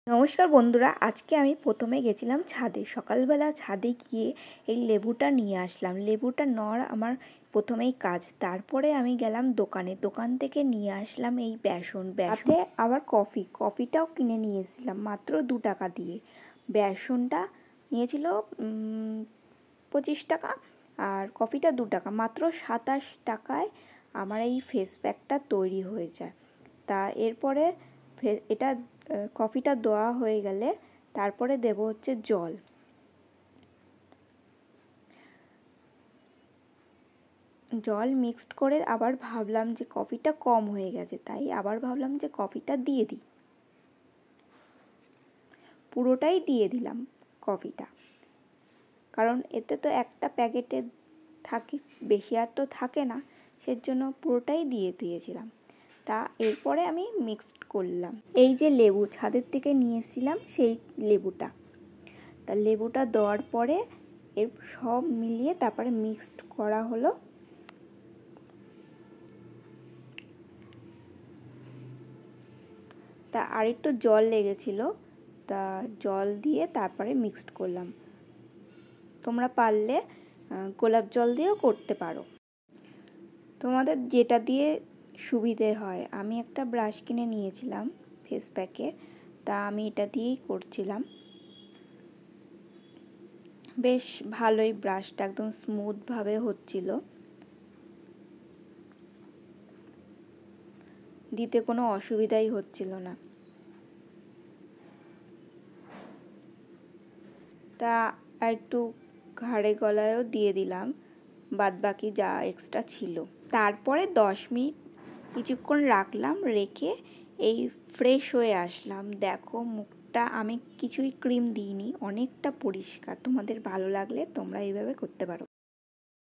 নমস্কার বন্ধুরা, আজকে আমি প্রথমে গেছিলাম ছাদে। সকালবেলা ছাদে গিয়ে এই লেবুটা নিয়ে আসলাম। লেবুটা নেওয়ার আমার প্রথমেই কাজ। তারপরে আমি গেলাম দোকান থেকে নিয়ে আসলাম এই বেসন। সাথে আবার কফিটাও কিনে নিয়ে এসেছিলাম মাত্র 2 টাকা দিয়ে। বেসনটা নিয়েছিল 25 টাকা আর কফিটা 2 টাকা। মাত্র 27 টাকায় আমার এই ফেস প্যাকটা তৈরি হয়ে যায়। তা এরপরে এটা কফিটা দেওয়া হয়ে গেলে তারপরে দেব হচ্ছে জল মিক্সড করে আবার ভাবলাম যে কফিটা কম হয়ে গেছে, তাই আবার ভাবলাম যে কফিটা দিয়ে দিই। পুরোটাই দিয়ে দিলাম কফিটা, কারণ এতে তো একটা প্যাকেটে থাকে, বেশি আর তো থাকে না, সেজন্য পুরোটাই দিয়ে দিয়েছিলাম। তা এরপরে আমি মিক্সড করলাম। এই যে লেবু ছাদের থেকে নিয়ে এসেছিলাম, সেই লেবুটা দেওয়ার পরে এর সব মিলিয়ে তারপরে মিক্সড করা হলো। তা আরেকটু জল লেগেছিল, তা জল দিয়ে তারপরে মিক্সড করলাম। তোমরা পারলে গোলাপ জল দিয়েও করতে পারো, তোমাদের যেটা দিয়ে সুবিধে হয়। আমি একটা ব্রাশ কিনে নিয়েছিলাম ফেস প্যাকের, তা আমি এটা দিয়েই করছিলাম। বেশ ভালোই ব্রাশটা একদম স্মুথভাবে হচ্ছিল, দিতে কোনো অসুবিধাই হচ্ছিল না। তা একটু ঘাড়ে গলায়ও দিয়ে দিলাম, বাদ বাকি যা এক্সট্রা ছিল। তারপরে 10 মিনিট কিছুক্ষণ রাখলাম, রেখে এই ফ্রেশ হয়ে আসলাম। দেখো মুখটা আমি কিছুই ক্রিম দিইনি, অনেকটা পরিষ্কার। তোমাদের ভালো লাগলে তোমরা এইভাবে করতে পারো।